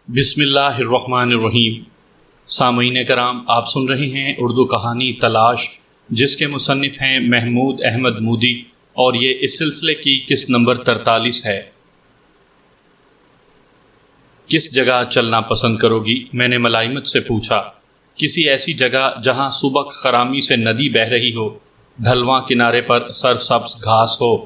بسم اللہ الرحمن الرحیم۔ سامعین کرام، آپ سن رہے ہیں اردو کہانی تلاش، جس کے مصنف ہیں محمود احمد مودی، اور یہ اس سلسلے کی قسط نمبر 43 ہے۔ کس جگہ چلنا پسند کرو گی؟ میں نے ملائمت سے پوچھا۔ کسی ایسی جگہ جہاں صبح خرامی سے ندی بہہ رہی ہو، ڈھلواں کنارے پر سرسبز گھاس ہو،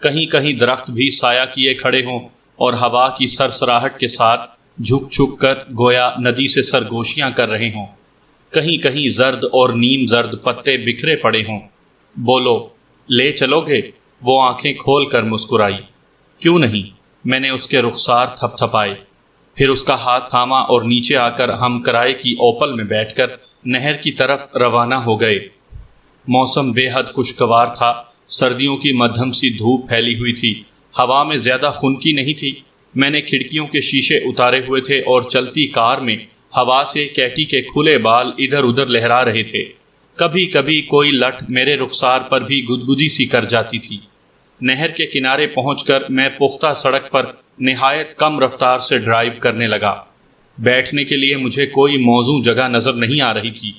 کہیں کہیں درخت بھی سایہ کیے کھڑے ہوں اور ہوا کی سرسراہٹ کے ساتھ جھک جھک کر گویا ندی سے سرگوشیاں کر رہے ہوں، کہیں کہیں زرد اور نیم زرد پتے بکھرے پڑے ہوں۔ بولو، لے چلو گے؟ وہ آنکھیں کھول کر مسکرائی۔ کیوں نہیں؟ میں نے اس کے رخسار تھپ تھپائے، پھر اس کا ہاتھ تھاما اور نیچے آ کر ہم کرائے کی اوپل میں بیٹھ کر نہر کی طرف روانہ ہو گئے۔ موسم بے حد خوشگوار تھا، سردیوں کی مدھم سی دھوپ پھیلی ہوئی تھی، ہوا میں زیادہ خنکی نہیں تھی۔ میں نے کھڑکیوں کے شیشے اتارے ہوئے تھے اور چلتی کار میں ہوا سے کیٹی کے کھلے بال ادھر ادھر لہرا رہے تھے۔ کبھی کبھی کوئی لٹ میرے رخسار پر بھی گدگدی سی کر جاتی تھی۔ نہر کے کنارے پہنچ کر میں پختہ سڑک پر نہایت کم رفتار سے ڈرائیو کرنے لگا۔ بیٹھنے کے لیے مجھے کوئی موزوں جگہ نظر نہیں آ رہی تھی،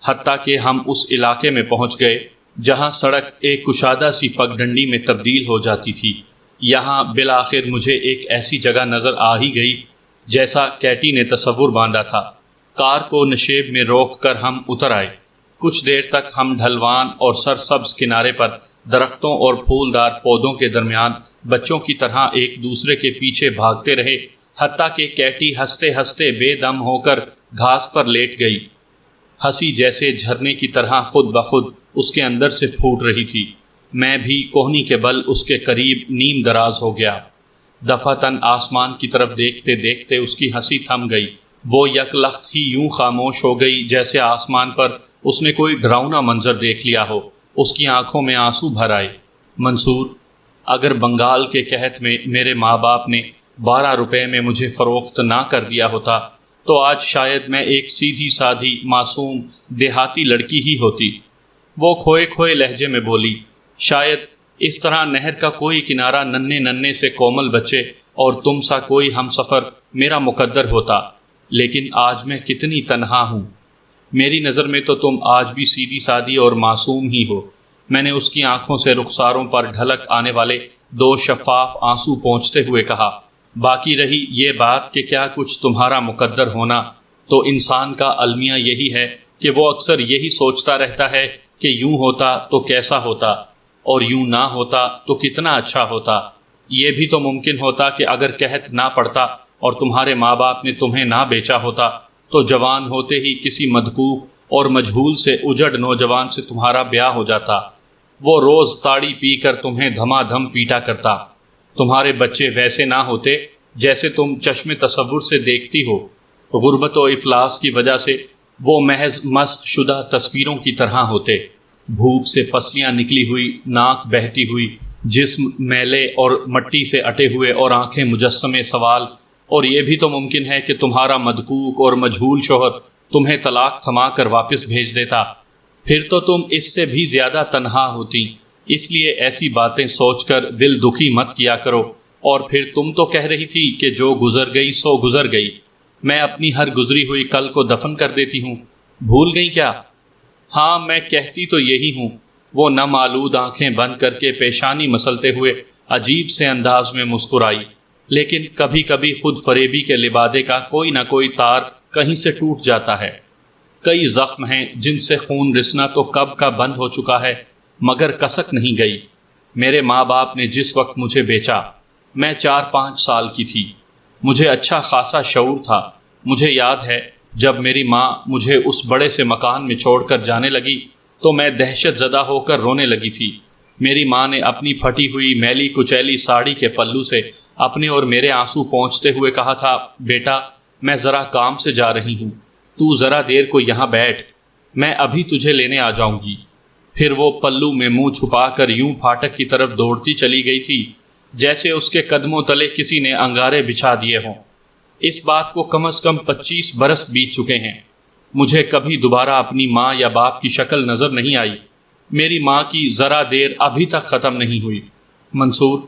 حتیٰ کہ ہم اس علاقے میں پہنچ گئے جہاں سڑک ایک کشادہ سی پگڈنڈی میں تبدیل ہو جاتی تھی۔ یہاں بالآخر مجھے ایک ایسی جگہ نظر آ ہی گئی جیسا کیٹی نے تصور باندھا تھا۔ کار کو نشیب میں روک کر ہم اتر آئے۔ کچھ دیر تک ہم ڈھلوان اور سرسبز کنارے پر درختوں اور پھولدار پودوں کے درمیان بچوں کی طرح ایک دوسرے کے پیچھے بھاگتے رہے، حتیٰ کہ کیٹی ہنستے ہنستے بے دم ہو کر گھاس پر لیٹ گئی۔ ہنسی جیسے جھرنے کی طرح خود بخود اس کے اندر سے پھوٹ رہی تھی۔ میں بھی کوہنی کے بل اس کے قریب نیم دراز ہو گیا۔ دفعتاً آسمان کی طرف دیکھتے دیکھتے اس کی ہنسی تھم گئی۔ وہ یک لخت ہی یوں خاموش ہو گئی جیسے آسمان پر اس نے کوئی ڈراؤنا منظر دیکھ لیا ہو۔ اس کی آنکھوں میں آنسو بھر آئے۔ منصور، اگر بنگال کے قحط میں میرے ماں باپ نے 12 روپے میں مجھے فروخت نہ کر دیا ہوتا تو آج شاید میں ایک سیدھی سادھی معصوم دیہاتی لڑکی ہی ہوتی۔ وہ کھوئے کھوئے لہجے میں بولی، شاید اس طرح نہر کا کوئی کنارہ ننھے ننھے سے کومل بچے اور تم سا کوئی ہم سفر میرا مقدر ہوتا، لیکن آج میں کتنی تنہا ہوں۔ میری نظر میں تو تم آج بھی سیدھی سادھی اور معصوم ہی ہو۔ میں نے اس کی آنکھوں سے رخساروں پر ڈھلک آنے والے 2 شفاف آنسو پونچھتے ہوئے کہا، باقی رہی یہ بات کہ کیا کچھ تمہارا مقدر ہونا، تو انسان کا المیہ یہی ہے کہ وہ اکثر یہی سوچتا رہتا ہے کہ یوں ہوتا تو کیسا ہوتا، اور یوں نہ ہوتا تو کتنا اچھا ہوتا۔ یہ بھی تو ممکن ہوتا کہ اگر قحط نہ پڑتا اور تمہارے ماں باپ نے تمہیں نہ بیچا ہوتا تو جوان ہوتے ہی کسی مدکوک اور مجہول سے اجڑ نوجوان سے تمہارا بیاہ ہو جاتا۔ وہ روز تاڑی پی کر تمہیں دھما دھم پیٹا کرتا۔ تمہارے بچے ویسے نہ ہوتے جیسے تم چشم تصور سے دیکھتی ہو۔ غربت و افلاس کی وجہ سے وہ محض مسخ شدہ تصویروں کی طرح ہوتے، بھوک سے پسلیاں نکلی ہوئی، ناک بہتی ہوئی، جسم میلے اور مٹی سے اٹے ہوئے اور آنکھیں مجسمے سوال۔ اور یہ بھی تو ممکن ہے کہ تمہارا مدکوک اور مجہول شوہر تمہیں طلاق تھما کر واپس بھیج دیتا، پھر تو تم اس سے بھی زیادہ تنہا ہوتی۔ اس لیے ایسی باتیں سوچ کر دل دکھی مت کیا کرو۔ اور پھر تم تو کہہ رہی تھی کہ جو گزر گئی سو گزر گئی، میں اپنی ہر گزری ہوئی کل کو دفن کر دیتی ہوں، بھول گئی کیا؟ ہاں، میں کہتی تو یہی ہوں۔ وہ نم آلود آنکھیں بند کر کے پیشانی مسلتے ہوئے عجیب سے انداز میں مسکرائی، لیکن کبھی کبھی خود فریبی کے لبادے کا کوئی نہ کوئی تار کہیں سے ٹوٹ جاتا ہے۔ کئی زخم ہیں جن سے خون رسنا تو کب کا بند ہو چکا ہے، مگر کسک نہیں گئی۔ میرے ماں باپ نے جس وقت مجھے بیچا، میں 4-5 سال کی تھی۔ مجھے اچھا خاصا شعور تھا۔ مجھے یاد ہے جب میری ماں مجھے اس بڑے سے مکان میں چھوڑ کر جانے لگی تو میں دہشت زدہ ہو کر رونے لگی تھی۔ میری ماں نے اپنی پھٹی ہوئی میلی کچیلی ساڑی کے پلو سے اپنے اور میرے آنسو پونچھتے ہوئے کہا تھا، بیٹا میں ذرا کام سے جا رہی ہوں، تو ذرا دیر کو یہاں بیٹھ، میں ابھی تجھے لینے آ جاؤں گی۔ پھر وہ پلو میں منہ چھپا کر یوں پھاٹک کی طرف دوڑتی چلی گئی تھی جیسے اس کے قدموں تلے کسی نے انگارے بچھا دیے ہوں۔ اس بات کو کم از کم 25 برس بیت چکے ہیں۔ مجھے کبھی دوبارہ اپنی ماں یا باپ کی شکل نظر نہیں آئی۔ میری ماں کی ذرا دیر ابھی تک ختم نہیں ہوئی۔ منصور،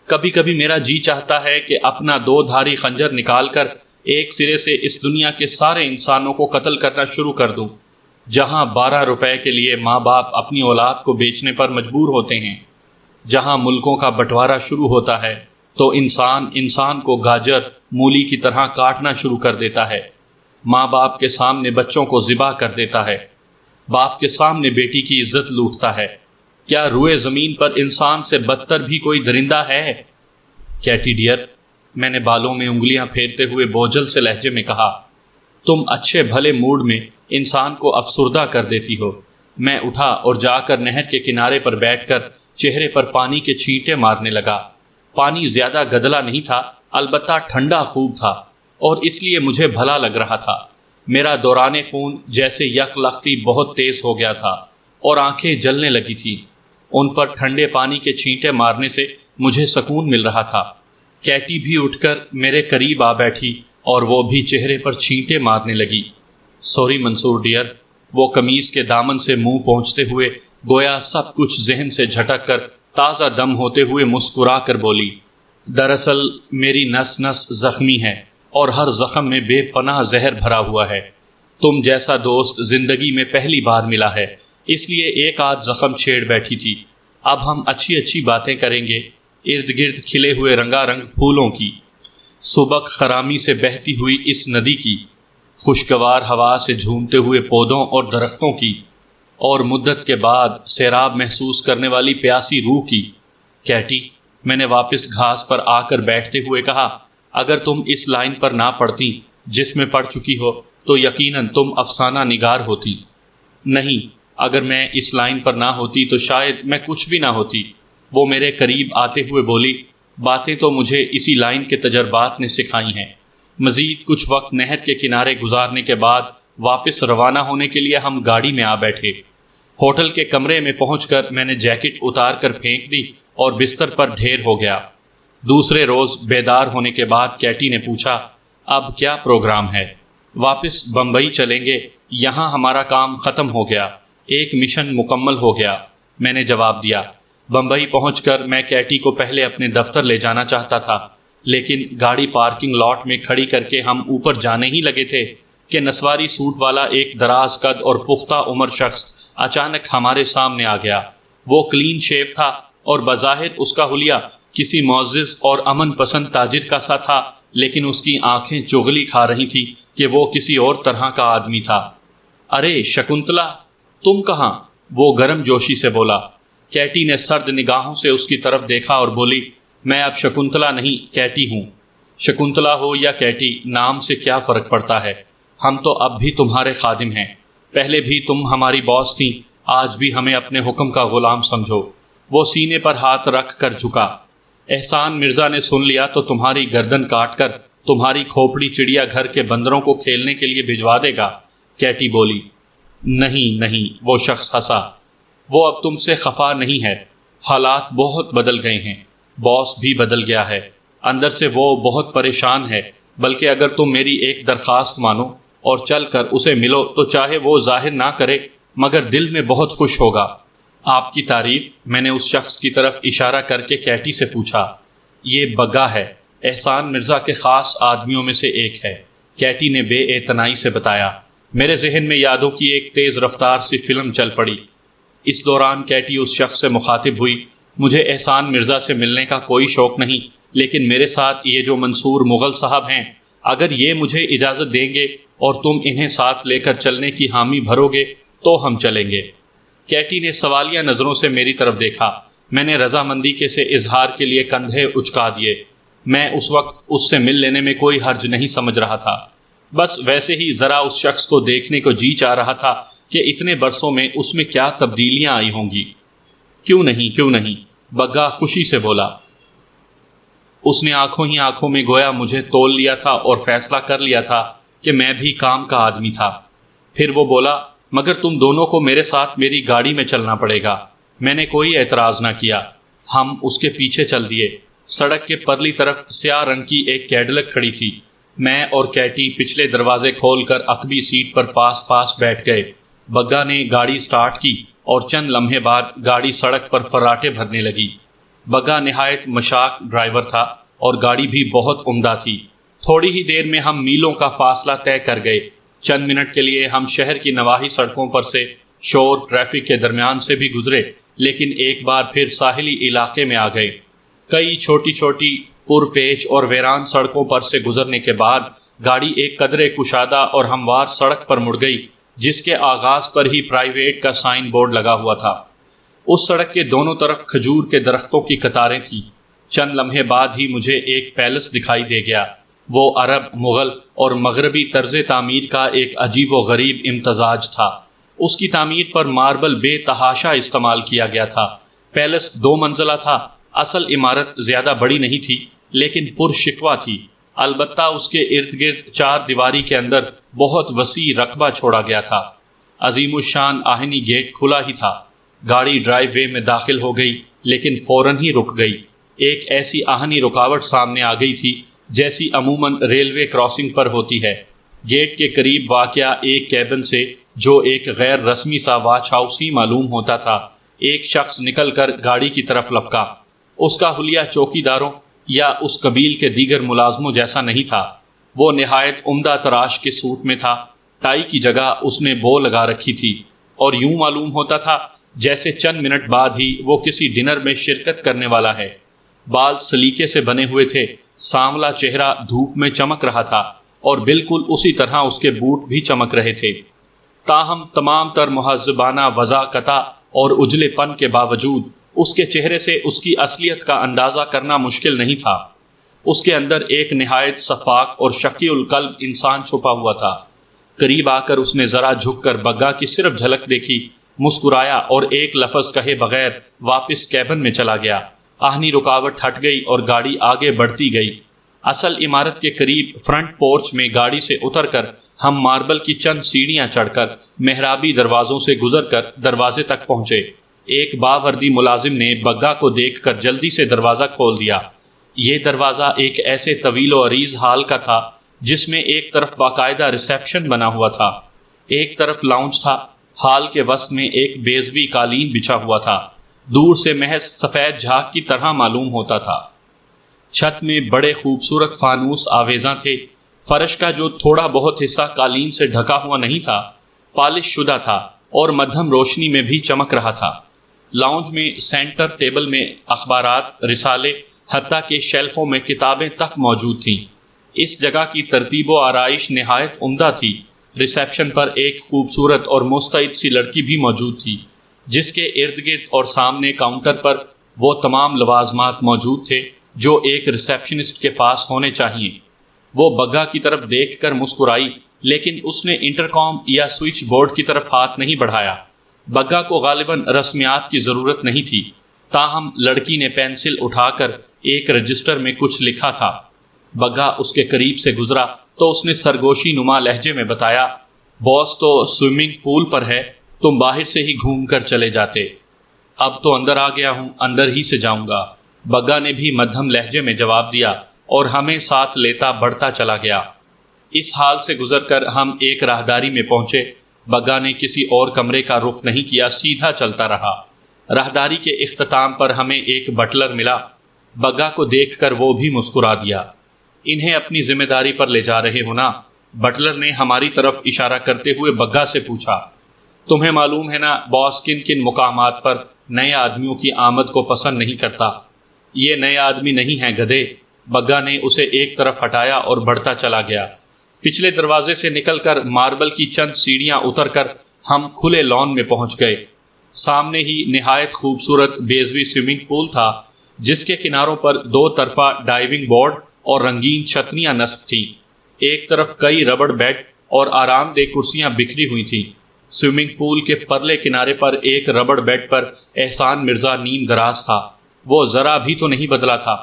کبھی کبھی میرا جی چاہتا ہے کہ اپنا 2 دھاری خنجر نکال کر ایک سرے سے اس دنیا کے سارے انسانوں کو قتل کرنا شروع کر دوں، جہاں 12 روپے کے لیے ماں باپ اپنی اولاد کو بیچنے پر مجبور ہوتے ہیں، جہاں ملکوں کا بٹوارا شروع ہوتا ہے تو انسان کو گاجر مولی کی طرح کاٹنا شروع کر دیتا ہے، ماں باپ کے سامنے بچوں کو ذبح کر دیتا ہے، باپ کے سامنے بیٹی کی عزت لوٹتا ہے۔ کیا روئے زمین پر انسان سے بدتر بھی کوئی درندہ ہے؟ کیٹی ڈیئر، میں نے بالوں میں انگلیاں پھیرتے ہوئے بوجھل سے لہجے میں کہا، تم اچھے بھلے موڈ میں انسان کو افسردہ کر دیتی ہو۔ میں اٹھا اور جا کر نہر کے کنارے پر بیٹھ کر چہرے پر پانی کے چھینٹے مارنے لگا۔ پانی زیادہ گدلا نہیں تھا، البتہ ٹھنڈا خوب تھا، اور اس لیے مجھے بھلا لگ رہا تھا۔ میرا دوران خون جیسے یک لختی بہت تیز ہو گیا تھا اور آنکھیں جلنے لگی تھیں۔ ان پر ٹھنڈے پانی کے چھینٹے مارنے سے مجھے سکون مل رہا تھا۔ کیٹی بھی اٹھ کر میرے قریب آ بیٹھی اور وہ بھی چہرے پر چھینٹے مارنے لگی۔ سوری منصور ڈیئر، وہ قمیض کے دامن سے منہ پہنچتے ہوئے گویا سب کچھ ذہن سے جھٹک کر تازہ دم ہوتے ہوئے مسکرا کر بولی، دراصل میری نس نس زخمی ہے اور ہر زخم میں بے پناہ زہر بھرا ہوا ہے۔ تم جیسا دوست زندگی میں پہلی بار ملا ہے، اس لیے ایک آدھ زخم چھیڑ بیٹھی تھی۔ اب ہم اچھی اچھی باتیں کریں گے، ارد گرد کھلے ہوئے رنگا رنگ پھولوں کی، سبک خرامی سے بہتی ہوئی اس ندی کی، خوشگوار ہوا سے جھومتے ہوئے پودوں اور درختوں کی، اور مدت کے بعد سیراب محسوس کرنے والی پیاسی روح کی۔ کیٹی، میں نے واپس گھاس پر آ کر بیٹھتے ہوئے کہا، اگر تم اس لائن پر نہ پڑتی جس میں پڑھ چکی ہو تو یقیناً تم افسانہ نگار ہوتی۔ نہیں، اگر میں اس لائن پر نہ ہوتی تو شاید میں کچھ بھی نہ ہوتی۔ وہ میرے قریب آتے ہوئے بولی، باتیں تو مجھے اسی لائن کے تجربات نے سکھائی ہیں۔ مزید کچھ وقت نہر کے کنارے گزارنے کے بعد واپس روانہ ہونے کے لیے ہم گاڑی میں آ بیٹھے۔ ہوٹل کے کمرے میں پہنچ کر میں نے جیکٹ اتار کر پھینک دی اور بستر پر ڈھیر ہو گیا۔ دوسرے روز بیدار ہونے کے بعد کیٹی نے پوچھا، اب کیا پروگرام ہے؟ واپس بمبئی چلیں گے، یہاں ہمارا کام ختم ہو گیا، ایک مشن مکمل ہو گیا۔ میں نے جواب دیا۔ بمبئی پہنچ کر میں کیٹی کو پہلے اپنے دفتر لے جانا چاہتا تھا، لیکن گاڑی پارکنگ لاٹ میں کھڑی کر کے ہم اوپر جانے ہی لگے تھے کہ نسواری سوٹ والا ایک دراز قد اور پختہ عمر شخص اچانک ہمارے سامنے آ گیا۔ وہ کلین شیو تھا اور بظاہر اس کا حلیہ کسی معزز اور امن پسند تاجر کا سا تھا، لیکن اس کی آنکھیں چغلی کھا رہی تھی کہ وہ کسی اور طرح کا آدمی تھا۔ ارے شکنتلا، تم کہاں؟ وہ گرم جوشی سے بولا۔ کیٹی نے سرد نگاہوں سے اس کی طرف دیکھا اور بولی، میں اب شکنتلا نہیں، کیٹی ہوں۔ شکنتلا ہو یا کیٹی، نام سے کیا فرق پڑتا ہے؟ ہم تو اب بھی تمہارے خادم ہیں۔ پہلے بھی تم ہماری باس تھیں، آج بھی ہمیں اپنے حکم کا غلام سمجھو۔ وہ سینے پر ہاتھ رکھ کر جھکا۔ احسان مرزا نے سن لیا تو تمہاری گردن کاٹ کر تمہاری کھوپڑی چڑیا گھر کے بندروں کو کھیلنے کے لیے بھجوا دے گا، کیٹی بولی۔ نہیں نہیں، وہ شخص ہنسا، وہ اب تم سے خفا نہیں ہے، حالات بہت بدل گئے ہیں، باس بھی بدل گیا ہے، اندر سے وہ بہت پریشان ہے، بلکہ اگر تم میری ایک درخواست مانو اور چل کر اسے ملو تو چاہے وہ ظاہر نہ کرے مگر دل میں بہت خوش ہوگا۔ آپ کی تعریف؟ میں نے اس شخص کی طرف اشارہ کر کے کیٹی سے پوچھا۔ یہ بگا ہے، احسان مرزا کے خاص آدمیوں میں سے ایک ہے، کیٹی نے بے اعتنائی سے بتایا۔ میرے ذہن میں یادوں کی ایک تیز رفتار سی فلم چل پڑی۔ اس دوران کیٹی اس شخص سے مخاطب ہوئی، مجھے احسان مرزا سے ملنے کا کوئی شوق نہیں، لیکن میرے ساتھ یہ جو منصور مغل صاحب ہیں، اگر یہ مجھے اجازت دیں گے اور تم انہیں ساتھ لے کر چلنے کی حامی بھرو گے تو ہم چلیں گے۔ کیٹی نے سوالیہ نظروں سے میری طرف دیکھا۔ میں نے رضامندی کے سے اظہار کے لیے کندھے اچکا دیے۔ میں اس وقت اس سے مل لینے میں کوئی حرج نہیں سمجھ رہا تھا، بس ویسے ہی ذرا اس شخص کو دیکھنے کو جی چاہ رہا تھا کہ اتنے برسوں میں اس میں کیا تبدیلیاں آئی ہوں گی۔ کیوں نہیں، بگا خوشی سے بولا۔ اس نے آنکھوں ہی آنکھوں میں گویا مجھے تول لیا تھا اور فیصلہ کر لیا تھا کہ میں بھی کام کا آدمی تھا۔ پھر وہ بولا، مگر تم دونوں کو میرے ساتھ میری گاڑی میں چلنا پڑے گا۔ میں نے کوئی اعتراض نہ کیا۔ ہم اس کے پیچھے چل دیے۔ سڑک کے پرلی طرف سیاہ رنگ کی ایک کیڈلک کھڑی تھی۔ میں اور کیٹی پچھلے دروازے کھول کر عقبی سیٹ پر پاس بیٹھ گئے۔ بگا نے گاڑی سٹارٹ کی اور چند لمحے بعد گاڑی سڑک پر فراٹے بھرنے لگی۔ بگا نہایت مشاق ڈرائیور تھا اور گاڑی بھی بہت عمدہ تھی۔ تھوڑی ہی دیر میں ہم میلوں کا فاصلہ طے کر گئے۔ چند منٹ کے لیے ہم شہر کی نواحی سڑکوں پر سے شور ٹریفک کے درمیان سے بھی گزرے، لیکن ایک بار پھر ساحلی علاقے میں آ گئے۔ کئی چھوٹی چھوٹی پرپیچ اور ویران سڑکوں پر سے گزرنے کے بعد گاڑی ایک قدرے کشادہ اور ہموار سڑک پر مڑ گئی، جس کے آغاز پر ہی پرائیویٹ کا سائن بورڈ لگا ہوا تھا۔ اس سڑک کے دونوں طرف کھجور کے درختوں کی قطاریں تھیں۔ چند لمحے بعد ہی مجھے ایک پیلس دکھائی دے گیا۔ وہ عرب، مغل اور مغربی طرز تعمیر کا ایک عجیب و غریب امتزاج تھا۔ اس کی تعمیر پر ماربل بے تحاشا استعمال کیا گیا تھا۔ پیلس 2 منزلہ تھا۔ اصل عمارت زیادہ بڑی نہیں تھی، لیکن پرشکوہ تھی۔ البتہ اس کے ارد گرد 4 دیواری کے اندر بہت وسیع رقبہ چھوڑا گیا تھا۔ عظیم الشان آہنی گیٹ کھلا ہی تھا۔ گاڑی ڈرائیو وے میں داخل ہو گئی، لیکن فوراً ہی رک گئی۔ ایک ایسی آہنی رکاوٹ سامنے آ گئی تھی جیسی عموماً ریلوے کراسنگ پر ہوتی ہے۔ گیٹ کے قریب واقع ایک کیبن سے، جو ایک غیر رسمی سا واچ ہاؤس ہی معلوم ہوتا تھا، ایک شخص نکل کر گاڑی کی طرف لپکا۔ اس کا حلیہ چوکی داروں یا اس قبیل کے دیگر ملازموں جیسا نہیں تھا۔ وہ نہایت عمدہ تراش کے سوٹ میں تھا۔ ٹائی کی جگہ اس نے بو لگا رکھی تھی، اور یوں معلوم ہوتا تھا جیسے چند منٹ بعد ہی وہ کسی ڈنر میں شرکت کرنے والا ہے۔ بال سلیقے سے بنے ہوئے تھے، سانولا چہرہ دھوپ میں چمک رہا تھا، اور بالکل اسی طرح اس کے بوٹ بھی چمک رہے تھے۔ تاہم تمام تر مہذبانہ وضاقتہ اور اجلے پن کے باوجود اس کے چہرے سے اس کی اصلیت کا اندازہ کرنا مشکل نہیں تھا۔ اس کے اندر ایک نہایت شفاق اور شقی القلب انسان چھپا ہوا تھا۔ قریب آ کر اس نے ذرا جھک کر بگا کی صرف جھلک دیکھی، مسکرایا اور ایک لفظ کہے بغیر واپس کیبن میں چلا گیا۔ آہنی رکاوٹ ہٹ گئی اور گاڑی آگے بڑھتی گئی۔ اصل عمارت کے قریب فرنٹ پورچ میں گاڑی سے اتر کر ہم ماربل کی چند سیڑھیاں چڑھ کر محرابی دروازوں سے گزر کر دروازے تک پہنچے۔ ایک باوردی ملازم نے بگا کو دیکھ کر جلدی سے دروازہ کھول دیا۔ یہ دروازہ ایک ایسے طویل و عریض ہال کا تھا جس میں ایک طرف باقاعدہ ریسیپشن بنا ہوا تھا، ایک طرف لاؤنج تھا۔ ہال کے وسط میں ایک بیضوی قالین بچھا ہوا تھا، دور سے محض سفید جھاگ کی طرح معلوم ہوتا تھا۔ چھت میں بڑے خوبصورت فانوس آویزاں تھے۔ فرش کا جو تھوڑا بہت حصہ قالین سے ڈھکا ہوا نہیں تھا، پالش شدہ تھا اور مدھم روشنی میں بھی چمک رہا تھا۔ لاؤنج میں سینٹر ٹیبل میں اخبارات، رسالے، حتیٰ کہ شیلفوں میں کتابیں تک موجود تھیں۔ اس جگہ کی ترتیب و آرائش نہایت عمدہ تھی۔ ریسیپشن پر ایک خوبصورت اور مستعد سی لڑکی بھی موجود تھی، جس کے ارد گرد اور سامنے کاؤنٹر پر وہ تمام لوازمات موجود تھے جو ایک ریسیپشنسٹ کے پاس ہونے چاہیے۔ وہ بگا کی طرف دیکھ کر مسکرائی، لیکن اس نے انٹرکام یا سوئچ بورڈ کی طرف ہاتھ نہیں بڑھایا۔ بگا کو غالباً رسمیات کی ضرورت نہیں تھی، تاہم لڑکی نے پینسل اٹھا کر ایک رجسٹر میں کچھ لکھا تھا۔ بگا اس کے قریب سے گزرا تو اس نے سرگوشی نما لہجے میں بتایا، باس تو سوئمنگ پول پر ہے، تم باہر سے ہی گھوم کر چلے جاتے۔ اب تو اندر آ گیا ہوں، اندر ہی سے جاؤں گا۔ بگا نے بھی مدھم لہجے میں جواب دیا اور ہمیں ساتھ لیتا بڑھتا چلا گیا۔ اس حال سے گزر کر ہم ایک راہداری میں پہنچے۔ بگا نے کسی اور کمرے کا رخ نہیں کیا، سیدھا چلتا رہا۔ راہداری کے اختتام پر ہمیں ایک بٹلر ملا۔ بگا کو دیکھ کر وہ بھی مسکرا دیا۔ انہیں اپنی ذمہ داری پر لے جا رہے ہو نا؟ بٹلر نے ہماری طرف اشارہ کرتے ہوئے بگا سے پوچھا۔ تمہیں معلوم ہے نا باس کن کن مقامات پر نئے آدمیوں کی آمد کو پسند نہیں کرتا۔ یہ نئے آدمی نہیں ہیں گدھے۔ بگا نے اسے ایک طرف ہٹایا اور بڑھتا چلا گیا۔ پچھلے دروازے سے نکل کر ماربل کی چند سیڑھیاں اتر کر ہم کھلے لان میں پہنچ گئے۔ سامنے ہی نہایت خوبصورت بیضوی سوئمنگ پول تھا، جس کے کناروں پر 2 طرفہ ڈائیونگ بورڈ اور رنگین چھتریاں نصب تھیں۔ ایک طرف کئی ربڑ بیڈ اور آرام دہ کرسیاں بکھری ہوئی تھیں۔ سوئمنگ پول کے پرلے کنارے پر ایک ربڑ بیڈ پر احسان مرزا نیم دراز تھا۔ وہ ذرا بھی تو نہیں بدلا تھا۔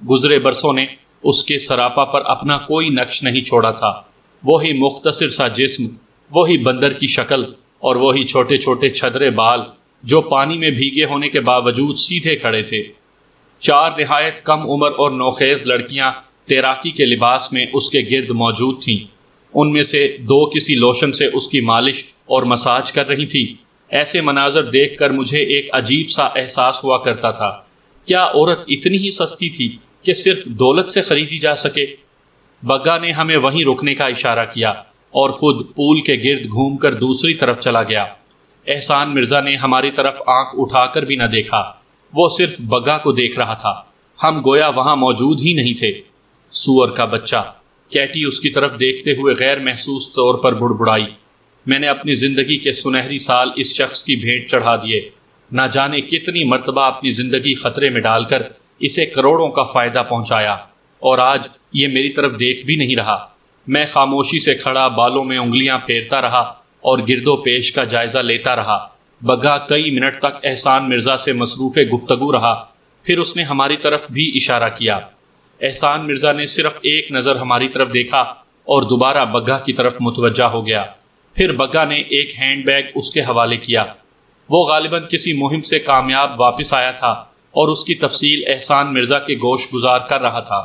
گزرے برسوں نے اس کے سراپا پر اپنا کوئی نقش نہیں چھوڑا تھا۔ وہی مختصر سا جسم، وہی بندر کی شکل اور وہی چھوٹے چھوٹے چھدرے بال جو پانی میں بھیگے ہونے کے باوجود سیدھے کھڑے تھے۔ 4 نہایت کم عمر اور نوخیز لڑکیاں تیراکی کے لباس میں اس کے گرد موجود تھیں۔ ان میں سے 2 کسی لوشن سے اس کی مالش اور مساج کر رہی تھی۔ ایسے مناظر دیکھ کر مجھے ایک عجیب سا احساس ہوا کرتا تھا، کیا عورت اتنی ہی سستی تھی کہ صرف دولت سے خریدی جا سکے؟ بگا نے ہمیں وہیں رکنے کا اشارہ کیا اور خود پول کے گرد گھوم کر دوسری طرف چلا گیا۔ احسان مرزا نے ہماری طرف آنکھ اٹھا کر بھی نہ دیکھا، وہ صرف بگا کو دیکھ رہا تھا، ہم گویا وہاں موجود ہی نہیں تھے۔ سور کا بچہ، کیٹی اس کی طرف دیکھتے ہوئے غیر محسوس طور پر بڑبڑائی۔ میں نے اپنی زندگی کے سنہری سال اس شخص کی بھیٹ چڑھا دیے، نہ جانے کتنی مرتبہ اپنی زندگی خطرے میں ڈال کر اسے کروڑوں کا فائدہ پہنچایا، اور آج یہ میری طرف دیکھ بھی نہیں رہا۔ میں خاموشی سے کھڑا بالوں میں انگلیاں پھیرتا رہا اور گرد و پیش کا جائزہ لیتا رہا۔ بگا کئی منٹ تک احسان مرزا سے مصروف گفتگو رہا، پھر اس نے ہماری طرف بھی اشارہ کیا۔ احسان مرزا نے صرف ایک نظر ہماری طرف دیکھا اور دوبارہ بگا کی طرف متوجہ ہو گیا۔ پھر بگا نے ایک ہینڈ بیگ اس کے حوالے کیا۔ وہ غالباً کسی مہم سے کامیاب واپس آیا تھا اور اس کی تفصیل احسان مرزا کے گوش گزار کر رہا تھا۔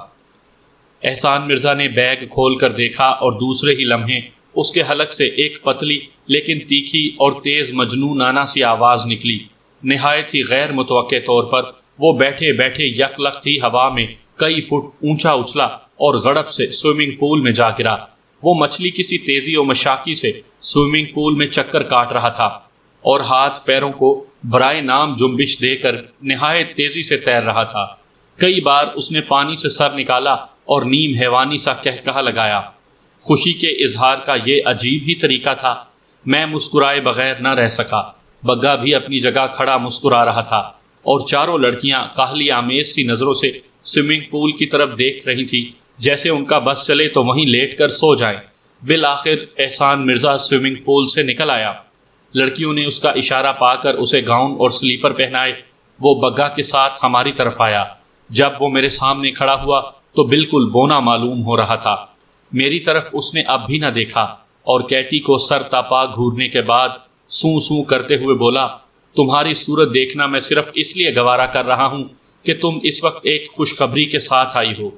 احسان مرزا نے بیگ کھول کر دیکھا اور دوسرے ہی لمحے اس کے حلق سے ایک پتلی لیکن تیکھی اور تیز مجنونانہ سی آواز نکلی۔ نہایت ہی غیر متوقع طور پر وہ بیٹھے بیٹھے یک لخت ہی ہوا میں کئی فٹ اونچا اچھلا اور غڑپ سے سوئمنگ پول میں جا گرا۔ وہ مچھلی کسی تیزی و مشاقی سے سوئمنگ پول میں چکر کاٹ رہا تھا اور ہاتھ پیروں کو برائے نام جنبش دے کر نہایت تیزی سے تیر رہا تھا۔ کئی بار اس نے پانی سے سر نکالا اور نیم حیوانی سا کہکہا لگایا۔ خوشی کے اظہار کا یہ عجیب ہی طریقہ تھا۔ میں مسکرائے بغیر نہ رہ سکا۔ بگا بھی اپنی جگہ کھڑا مسکرا رہا تھا اور چاروں لڑکیاں کاہلی آمیز سی نظروں سے سوئمنگ پول کی طرف دیکھ رہی تھی، جیسے ان کا بس چلے تو وہیں لیٹ کر سو جائیں۔ بالآخر احسان مرزا سوئمنگ پول سے نکل آیا۔ لڑکیوں نے اس کا اشارہ پا کر اسے گاؤن اور سلیپر پہنائے۔ وہ بگا کے ساتھ ہماری طرف آیا۔ جب وہ میرے سامنے کھڑا ہوا تو بالکل بونا معلوم ہو رہا تھا۔ میری طرف اس نے اب بھی نہ دیکھا اور کیٹی کو سر تاپا گھورنے کے بعد سوں سوں کرتے ہوئے بولا، تمہاری صورت دیکھنا میں صرف اس لیے گوارا کر رہا ہوں کہ تم اس وقت ایک خوشخبری کے ساتھ آئی ہو،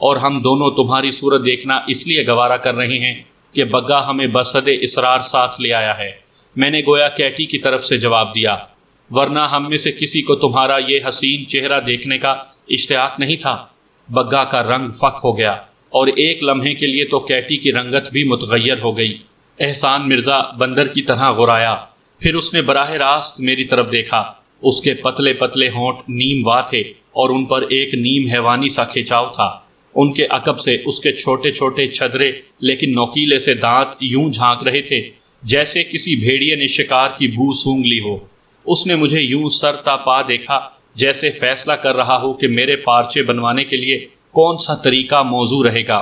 اور ہم دونوں تمہاری صورت دیکھنا اس لیے گوارا کر رہے ہیں کہ بگا ہمیں بصد اصرار ساتھ لے آیا ہے۔ میں نے گویا کیٹی کی طرف سے جواب دیا، ورنہ ہم میں سے کسی کو تمہارا یہ حسین چہرہ دیکھنے کا اشتیاق نہیں تھا۔ بگا کا رنگ فک ہو گیا اور ایک لمحے کے لیے تو کیٹی کی رنگت بھی متغیر ہو گئی۔ احسان مرزا بندر کی طرح غرایا، پھر اس نے براہ راست میری طرف دیکھا۔ اس کے پتلے پتلے ہونٹ نیم وا تھے اور ان پر ایک نیم حیوانی سا کھچاؤ تھا۔ ان کے عقب سے اس کے چھوٹے چھوٹے چھدرے لیکن نوکیلے سے دانت یوں جھانک رہے تھے جیسے کسی بھیڑیے نے شکار کی بو سونگھ لی ہو۔ اس نے مجھے یوں سر تا پا دیکھا جیسے فیصلہ کر رہا ہو کہ میرے پارچے بنوانے کے لیے کون سا طریقہ موزوں رہے گا۔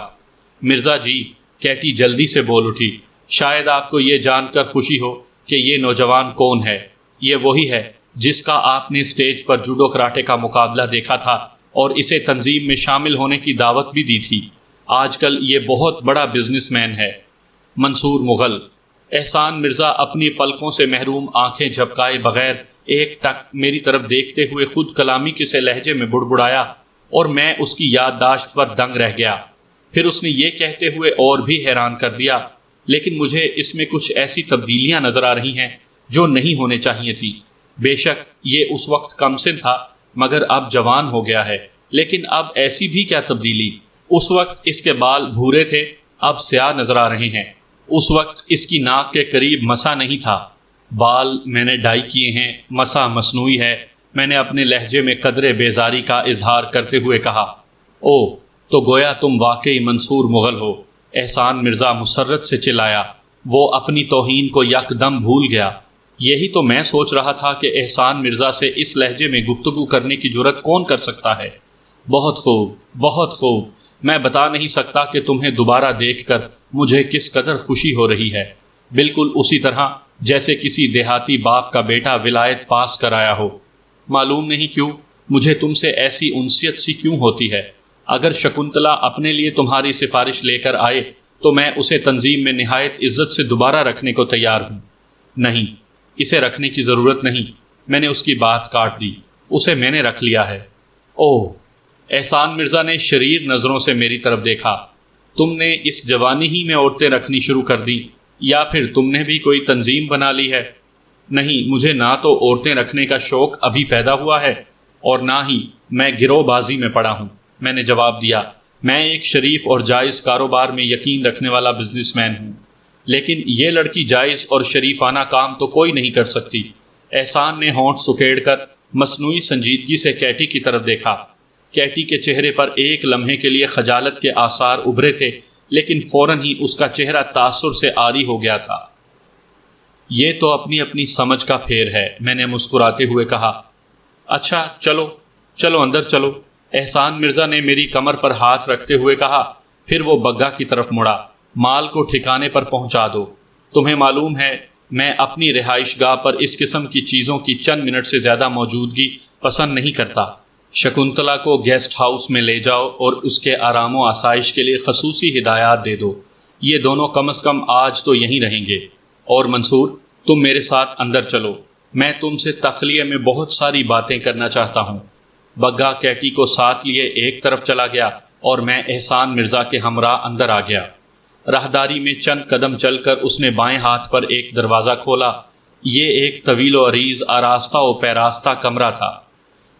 مرزا جی، کیٹی جلدی سے بول اٹھی، شاید آپ کو یہ جان کر خوشی ہو کہ یہ نوجوان کون ہے۔ یہ وہی ہے جس کا آپ نے اسٹیج پر جوڈو کراٹے کا مقابلہ دیکھا تھا اور اسے تنظیم میں شامل ہونے کی دعوت بھی دی تھی۔ آج کل یہ بہت بڑا بزنس مین ہے۔ منصور مغل۔ احسان مرزا اپنی پلکوں سے محروم آنکھیں جھپکائے بغیر ایک ٹک میری طرف دیکھتے ہوئے خود کلامی کے سے لہجے میں بڑبڑایا اور میں اس کی یادداشت پر دنگ رہ گیا۔ پھر اس نے یہ کہتے ہوئے اور بھی حیران کر دیا، لیکن مجھے اس میں کچھ ایسی تبدیلیاں نظر آ رہی ہیں جو نہیں ہونے چاہیے تھی۔ بے شک یہ اس وقت کم سن تھا مگر اب جوان ہو گیا ہے، لیکن اب ایسی بھی کیا تبدیلی؟ اس وقت اس کے بال بھورے تھے، اب سیاہ نظر آ رہے ہیں۔ اس وقت اس کی ناک کے قریب مسا نہیں تھا۔ بال میں نے ڈائی کیے ہیں، مسا مصنوعی ہے۔ میں نے اپنے لہجے میں قدرے بیزاری کا اظہار کرتے ہوئے کہا، او تو گویا تم واقعی منصور مغل ہو۔ احسان مرزا مسرت سے چلایا۔ وہ اپنی توہین کو یکدم بھول گیا۔ یہی تو میں سوچ رہا تھا کہ احسان مرزا سے اس لہجے میں گفتگو کرنے کی جرت کون کر سکتا ہے۔ بہت خوب، بہت خوب۔ میں بتا نہیں سکتا کہ تمہیں دوبارہ دیکھ کر مجھے کس قدر خوشی ہو رہی ہے، بالکل اسی طرح جیسے کسی دیہاتی باپ کا بیٹا ولایت پاس کر آیا ہو۔ معلوم نہیں کیوں مجھے تم سے ایسی انسیت سی کیوں ہوتی ہے۔ اگر شکنتلا اپنے لیے تمہاری سفارش لے کر آئے تو میں اسے تنظیم میں نہایت عزت سے دوبارہ رکھنے کو تیار ہوں۔ نہیں، اسے رکھنے کی ضرورت نہیں، میں نے اس کی بات کاٹ دی، اسے میں نے رکھ لیا ہے۔ اوہ! احسان مرزا نے شریر نظروں سے میری طرف دیکھا۔ تم نے اس جوانی ہی میں عورتیں رکھنی شروع کر دی یا پھر تم نے بھی کوئی تنظیم بنا لی ہے؟ نہیں، مجھے نہ تو عورتیں رکھنے کا شوق ابھی پیدا ہوا ہے اور نہ ہی میں گروہ بازی میں پڑا ہوں، میں نے جواب دیا۔ میں ایک شریف اور جائز کاروبار میں یقین رکھنے والا بزنس مین ہوں، لیکن یہ لڑکی جائز اور شریفانہ کام تو کوئی نہیں کر سکتی۔ احسان نے ہونٹ سکیڑ کر مصنوعی سنجیدگی سے کیٹی کی طرف دیکھا۔ کیٹی کے چہرے پر ایک لمحے کے لیے خجالت کے آثار ابھرے تھے، لیکن فوراً ہی اس کا چہرہ تاثر سے عاری ہو گیا تھا۔ یہ تو اپنی اپنی سمجھ کا پھیر ہے، میں نے مسکراتے ہوئے کہا۔ اچھا چلو چلو اندر چلو، احسان مرزا نے میری کمر پر ہاتھ رکھتے ہوئے کہا، پھر وہ بگا کی طرف مڑا۔ مال کو ٹھکانے پر پہنچا دو۔ تمہیں معلوم ہے میں اپنی رہائش گاہ پر اس قسم کی چیزوں کی چند منٹ سے زیادہ موجودگی پسند نہیں کرتا۔ شکنتلا کو گیسٹ ہاؤس میں لے جاؤ اور اس کے آرام و آسائش کے لیے خصوصی ہدایات دے دو۔ یہ دونوں کم از کم آج تو یہیں رہیں گے۔ اور منصور، تم میرے ساتھ اندر چلو، میں تم سے تخلیہ میں بہت ساری باتیں کرنا چاہتا ہوں۔ بگا کیٹی کو ساتھ لیے ایک طرف چلا گیا اور میں احسان مرزا کے ہمراہ اندر آ گیا۔ راہداری میں چند قدم چل کر اس نے بائیں ہاتھ پر ایک دروازہ کھولا۔ یہ ایک طویل و عریض آراستہ و پیراستہ کمرہ تھا۔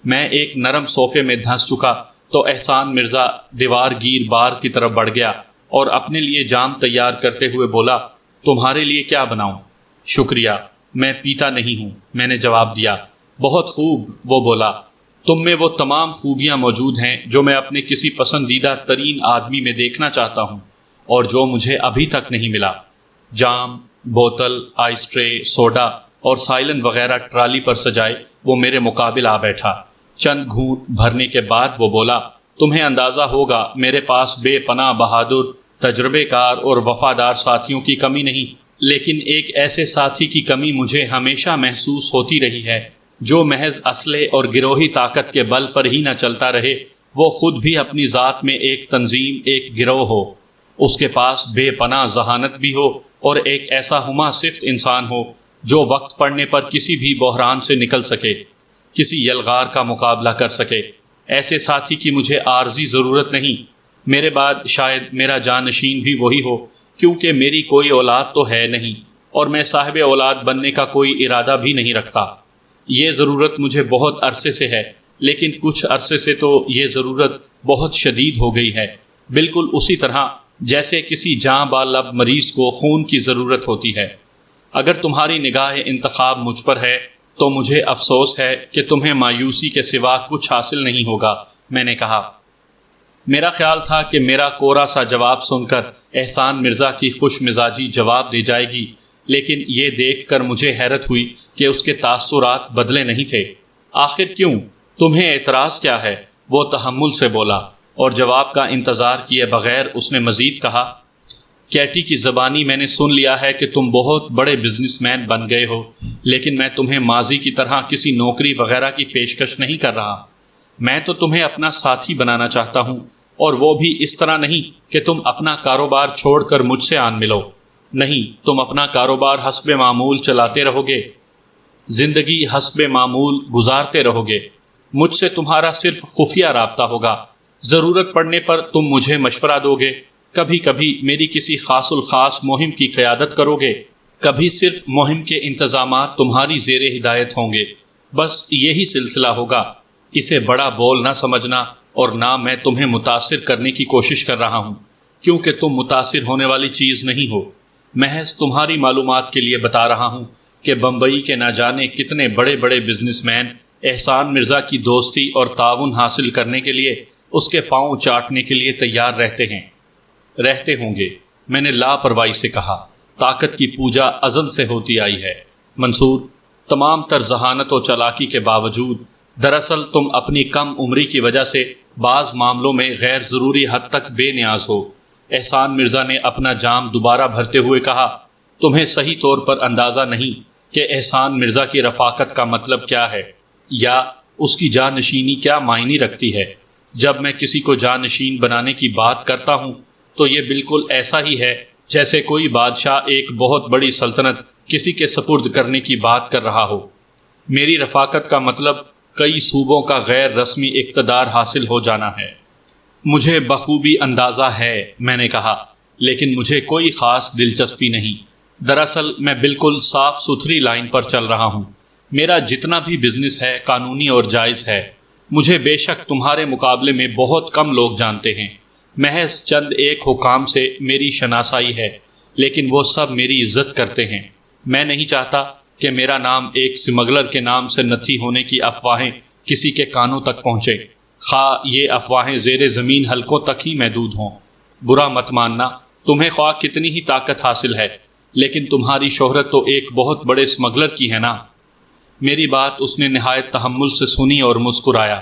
میں ایک نرم صوفے میں دھنس چکا تو احسان مرزا دیوار گیر بار کی طرف بڑھ گیا اور اپنے لیے جام تیار کرتے ہوئے بولا، تمہارے لیے کیا بناؤں؟ شکریہ، میں پیتا نہیں ہوں، میں نے جواب دیا۔ بہت خوب، وہ بولا، تم میں وہ تمام خوبیاں موجود ہیں جو میں اپنے کسی پسندیدہ ترین آدمی میں دیکھنا چاہتا ہوں اور جو مجھے ابھی تک نہیں ملا۔ جام، بوتل، آئس ٹرے، سوڈا اور سائلن وغیرہ ٹرالی پر سجائے وہ میرے مقابل آ بیٹھا۔ چند گھونٹ بھرنے کے بعد وہ بولا، تمہیں اندازہ ہوگا میرے پاس بے پناہ بہادر، تجربے کار اور وفادار ساتھیوں کی کمی نہیں، لیکن ایک ایسے ساتھی کی کمی مجھے ہمیشہ محسوس ہوتی رہی ہے جو محض اسلحے اور گروہی طاقت کے بل پر ہی نہ چلتا رہے، وہ خود بھی اپنی ذات میں ایک تنظیم، ایک گروہ ہو، اس کے پاس بے پناہ ذہانت بھی ہو اور ایک ایسا ہمہ صفت انسان ہو جو وقت پڑنے پر کسی بھی بحران سے نکل سکے، کسی یلغار کا مقابلہ کر سکے۔ ایسے ساتھی کی مجھے عارضی ضرورت نہیں۔ میرے بعد شاید میرا جانشین بھی وہی ہو، کیونکہ میری کوئی اولاد تو ہے نہیں اور میں صاحب اولاد بننے کا کوئی ارادہ بھی نہیں رکھتا۔ یہ ضرورت مجھے بہت عرصے سے ہے، لیکن کچھ عرصے سے تو یہ ضرورت بہت شدید ہو گئی ہے، بالکل اسی طرح جیسے کسی جاں بالب مریض کو خون کی ضرورت ہوتی ہے۔ اگر تمہاری نگاہ انتخاب مجھ پر ہے تو مجھے افسوس ہے کہ تمہیں مایوسی کے سوا کچھ حاصل نہیں ہوگا، میں نے کہا۔ میرا خیال تھا کہ میرا کورا سا جواب سن کر احسان مرزا کی خوش مزاجی جواب دے جائے گی، لیکن یہ دیکھ کر مجھے حیرت ہوئی کہ اس کے تاثرات بدلے نہیں تھے۔ آخر کیوں؟ تمہیں اعتراض کیا ہے؟ وہ تحمل سے بولا، اور جواب کا انتظار کیے بغیر اس نے مزید کہا، کیٹی کی زبانی میں نے سن لیا ہے کہ تم بہت بڑے بزنس مین بن گئے ہو، لیکن میں تمہیں ماضی کی طرح کسی نوکری وغیرہ کی پیشکش نہیں کر رہا۔ میں تو تمہیں اپنا ساتھی بنانا چاہتا ہوں، اور وہ بھی اس طرح نہیں کہ تم اپنا کاروبار چھوڑ کر مجھ سے آن ملو۔ نہیں، تم اپنا کاروبار حسب معمول چلاتے رہو گے، زندگی حسب معمول گزارتے رہو گے۔ مجھ سے تمہارا صرف خفیہ رابطہ ہوگا، ضرورت پڑنے پر تم مجھے مشورہ دو گے، کبھی کبھی میری کسی خاص الخاص مہم کی قیادت کرو گے، کبھی صرف مہم کے انتظامات تمہاری زیر ہدایت ہوں گے، بس یہی سلسلہ ہوگا۔ اسے بڑا بول نہ سمجھنا، اور نہ میں تمہیں متاثر کرنے کی کوشش کر رہا ہوں، کیونکہ تم متاثر ہونے والی چیز نہیں ہو۔ محض تمہاری معلومات کے لیے بتا رہا ہوں کہ بمبئی کے نہ جانے کتنے بڑے بڑے بزنس مین احسان مرزا کی دوستی اور تعاون حاصل کرنے کے لیے اس کے پاؤں چاٹنے کے لیے تیار رہتے ہوں گے، میں نے لاپرواہی سے کہا۔ طاقت کی پوجا ازل سے ہوتی آئی ہے منصور، تمام تر ذہانت و چالاکی کے باوجود دراصل تم اپنی کم عمری کی وجہ سے بعض معاملوں میں غیر ضروری حد تک بے نیاز ہو۔ احسان مرزا نے اپنا جام دوبارہ بھرتے ہوئے کہا، تمہیں صحیح طور پر اندازہ نہیں کہ احسان مرزا کی رفاقت کا مطلب کیا ہے، یا اس کی جانشینی کیا معنی رکھتی ہے۔ جب میں کسی کو جانشین بنانے کی بات کرتا ہوں تو یہ بالکل ایسا ہی ہے جیسے کوئی بادشاہ ایک بہت بڑی سلطنت کسی کے سپرد کرنے کی بات کر رہا ہو۔ میری رفاقت کا مطلب کئی صوبوں کا غیر رسمی اقتدار حاصل ہو جانا ہے۔ مجھے بخوبی اندازہ ہے، میں نے کہا، لیکن مجھے کوئی خاص دلچسپی نہیں۔ دراصل میں بالکل صاف ستھری لائن پر چل رہا ہوں۔ میرا جتنا بھی بزنس ہے قانونی اور جائز ہے۔ مجھے بے شک تمہارے مقابلے میں بہت کم لوگ جانتے ہیں، محض چند ایک حکام سے میری شناسائی ہے، لیکن وہ سب میری عزت کرتے ہیں۔ میں نہیں چاہتا کہ میرا نام ایک سمگلر کے نام سے نتھی ہونے کی افواہیں کسی کے کانوں تک پہنچے، خواہ یہ افواہیں زیر زمین حلقوں تک ہی محدود ہوں۔ برا مت ماننا، تمہیں خواہ کتنی ہی طاقت حاصل ہے، لیکن تمہاری شہرت تو ایک بہت بڑے اسمگلر کی ہے نا۔ میری بات اس نے نہایت تحمل سے سنی اور مسکرایا۔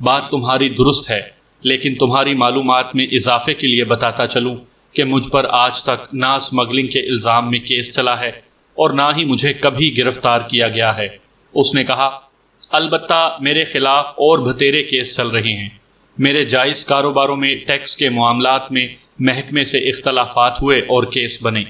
بات تمہاری درست ہے، لیکن تمہاری معلومات میں اضافے کے لیے بتاتا چلوں کہ مجھ پر آج تک نہ اسمگلنگ کے الزام میں کیس چلا ہے اور نہ ہی مجھے کبھی گرفتار کیا گیا ہے۔ اس نے کہا، البتہ میرے خلاف اور بھتیرے کیس چل رہے ہیں۔ میرے جائز کاروباروں میں ٹیکس کے معاملات میں محکمے سے اختلافات ہوئے اور کیس بنے۔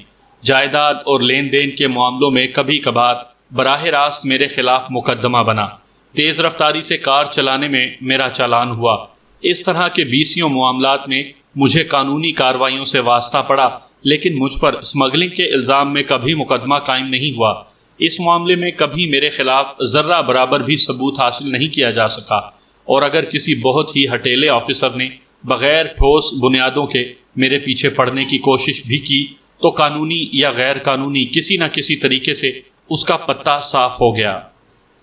جائیداد اور لین دین کے معاملوں میں کبھی کبھار براہ راست میرے خلاف مقدمہ بنا۔ تیز رفتاری سے کار چلانے میں میرا چالان ہوا۔ اس طرح کے بیسیوں معاملات میں مجھے قانونی کارروائیوں سے واسطہ پڑا، لیکن مجھ پر اسمگلنگ کے الزام میں کبھی مقدمہ قائم نہیں ہوا۔ اس معاملے میں کبھی میرے خلاف ذرہ برابر بھی ثبوت حاصل نہیں کیا جا سکا، اور اگر کسی بہت ہی ہٹیلے آفیسر نے بغیر ٹھوس بنیادوں کے میرے پیچھے پڑنے کی کوشش بھی کی تو قانونی یا غیر قانونی کسی نہ کسی طریقے سے اس کا پتہ صاف ہو گیا۔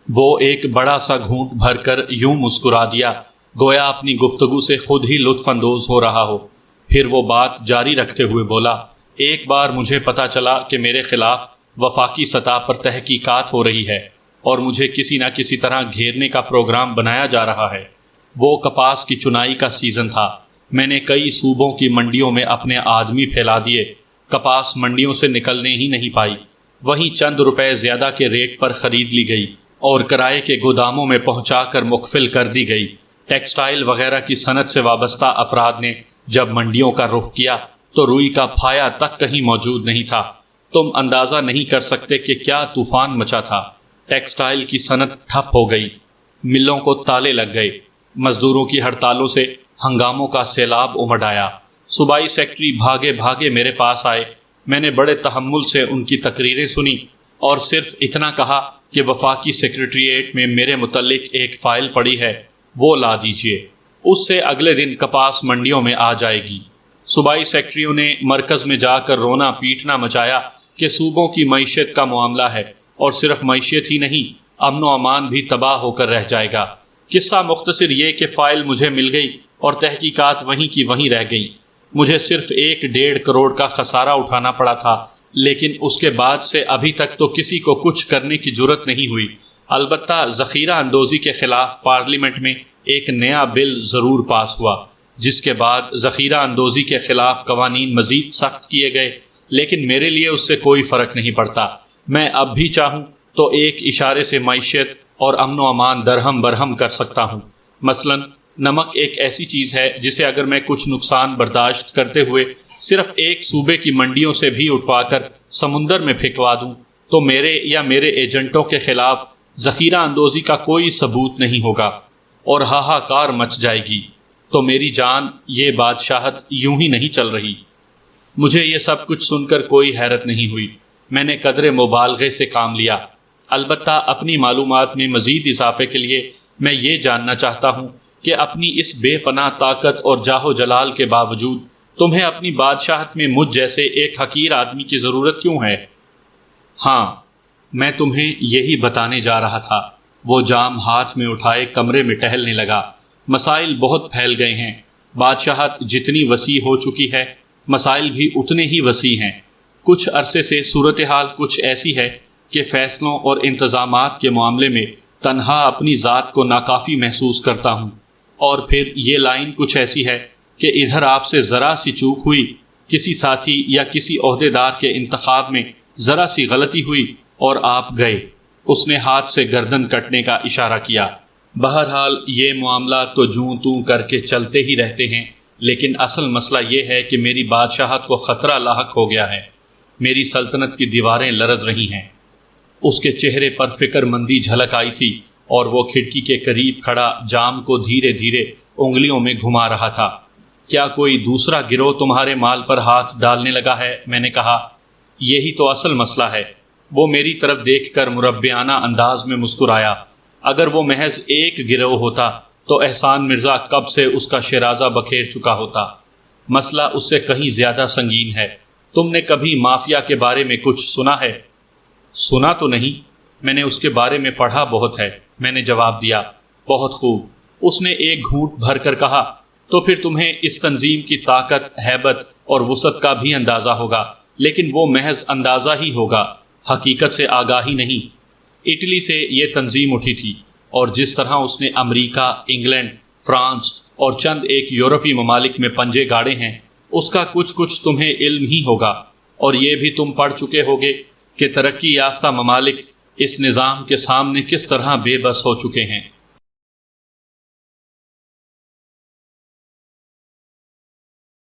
وہ ایک بڑا سا گھونٹ بھر کر یوں مسکرا دیا گویا اپنی گفتگو سے خود ہی لطف اندوز ہو رہا ہو۔ پھر وہ بات جاری رکھتے ہوئے بولا، ایک بار مجھے پتا چلا کہ میرے خلاف وفاقی سطح پر تحقیقات ہو رہی ہے اور مجھے کسی نہ کسی طرح گھیرنے کا پروگرام بنایا جا رہا ہے۔ وہ کپاس کی چنائی کا سیزن تھا۔ میں نے کئی صوبوں کی منڈیوں میں اپنے آدمی پھیلا دیے۔ کپاس منڈیوں سے نکلنے ہی نہیں پائی، وہیں چند روپے زیادہ کے ریٹ پر خرید لی گئی اور کرائے کے گوداموں میں پہنچا کر مقفل کر دی گئی۔ ٹیکسٹائل وغیرہ کی صنعت سے وابستہ افراد نے جب منڈیوں کا رخ کیا تو روئی کا پھایا تک کہیں موجود نہیں تھا۔ تم اندازہ نہیں کر سکتے کہ کیا طوفان مچا تھا۔ ٹیکسٹائل کی صنعت ٹھپ ہو گئی، ملوں کو تالے لگ گئے، مزدوروں کی ہڑتالوں سے ہنگاموں کا سیلاب امڈ آیا۔ صوبائی سیکٹری بھاگے بھاگے میرے پاس آئے۔ میں نے بڑے تحمل سے ان کی تقریریں سنی اور صرف اتنا کہا کہ وفاقی سیکریٹریٹ میں میرے متعلق ایک فائل پڑی ہے، وہ لا دیجیے، اس سے اگلے دن کپاس منڈیوں میں آ جائے گی۔ صوبائی سیکٹریوں نے مرکز میں جا کر رونا پیٹنا مچایا کہ صوبوں کی معیشت کا معاملہ ہے، اور صرف معیشت ہی نہیں، امن و امان بھی تباہ ہو کر رہ جائے گا۔ قصہ مختصر یہ کہ فائل مجھے مل گئی اور تحقیقات وہیں کی وہیں رہ گئی۔ مجھے صرف 1.5 کروڑ کا خسارہ اٹھانا پڑا تھا، لیکن اس کے بعد سے ابھی تک تو کسی کو کچھ کرنے کی جرت نہیں ہوئی۔ البتہ ذخیرہ اندوزی کے خلاف پارلیمنٹ میں ایک نیا بل ضرور پاس ہوا، جس کے بعد ذخیرہ اندوزی کے خلاف قوانین مزید سخت کیے گئے، لیکن میرے لیے اس سے کوئی فرق نہیں پڑتا۔ میں اب بھی چاہوں تو ایک اشارے سے معیشت اور امن و امان درہم برہم کر سکتا ہوں۔ مثلاً نمک ایک ایسی چیز ہے جسے اگر میں کچھ نقصان برداشت کرتے ہوئے صرف ایک صوبے کی منڈیوں سے بھی اٹھوا کر سمندر میں پھینکوا دوں تو میرے یا میرے ایجنٹوں کے خلاف ذخیرہ اندوزی کا کوئی ثبوت نہیں ہوگا اور ہاہاکار مچ جائے گی۔ تو میری جان، یہ بادشاہت یوں ہی نہیں چل رہی۔ مجھے یہ سب کچھ سن کر کوئی حیرت نہیں ہوئی۔ میں نے قدر مبالغے سے کام لیا۔ البتہ اپنی معلومات میں مزید اضافے کے لیے میں یہ جاننا چاہتا ہوں کہ اپنی اس بے پناہ طاقت اور جاہ و جلال کے باوجود تمہیں اپنی بادشاہت میں مجھ جیسے ایک حقیر آدمی کی ضرورت کیوں ہے؟ ہاں، میں تمہیں یہی بتانے جا رہا تھا۔ وہ جام ہاتھ میں اٹھائے کمرے میں ٹہلنے لگا۔ مسائل بہت پھیل گئے ہیں۔ بادشاہت جتنی وسیع ہو چکی ہے، مسائل بھی اتنے ہی وسیع ہیں۔ کچھ عرصے سے صورتحال کچھ ایسی ہے کہ فیصلوں اور انتظامات کے معاملے میں تنہا اپنی ذات کو ناکافی محسوس کرتا ہوں، اور پھر یہ لائن کچھ ایسی ہے کہ ادھر آپ سے ذرا سی چوک ہوئی، کسی ساتھی یا کسی عہدیدار کے انتخاب میں ذرا سی غلطی ہوئی اور آپ گئے۔ اس نے ہاتھ سے گردن کٹنے کا اشارہ کیا۔ بہرحال یہ معاملات تو جوں توں کر کے چلتے ہی رہتے ہیں، لیکن اصل مسئلہ یہ ہے کہ میری بادشاہت کو خطرہ لاحق ہو گیا ہے۔ میری سلطنت کی دیواریں لرز رہی ہیں۔ اس کے چہرے پر فکر مندی جھلک آئی تھی اور وہ کھڑکی کے قریب کھڑا جام کو دھیرے دھیرے انگلیوں میں گھما رہا تھا۔ کیا کوئی دوسرا گروہ تمہارے مال پر ہاتھ ڈالنے لگا ہے؟ میں نے کہا، یہی تو اصل مسئلہ ہے۔ وہ میری طرف دیکھ کر مربیانہ انداز میں مسکرایا۔ اگر وہ محض ایک گروہ ہوتا تو احسان مرزا کب سے اس کا شیرازہ بکھیر چکا ہوتا۔ مسئلہ اس سے کہیں زیادہ سنگین ہے۔ تم نے کبھی مافیا کے بارے میں کچھ سنا ہے؟ سنا تو نہیں، میں نے اس کے بارے میں پڑھا بہت ہے، میں نے جواب دیا۔ بہت خوب، اس نے ایک گھونٹ بھر کر کہا، تو پھر تمہیں اس تنظیم کی طاقت، ہیبت اور وسعت کا بھی اندازہ ہوگا، لیکن وہ محض اندازہ ہی ہوگا، حقیقت سے آگاہی نہیں۔ اٹلی سے یہ تنظیم اٹھی تھی، اور جس طرح اس نے امریکہ، انگلینڈ، فرانس اور چند ایک یورپی ممالک میں پنجے گاڑے ہیں، اس کا کچھ تمہیں علم ہی ہوگا، اور یہ بھی تم پڑھ چکے ہوگے کہ ترقی یافتہ ممالک اس نظام کے سامنے کس طرح بے بس ہو چکے ہیں۔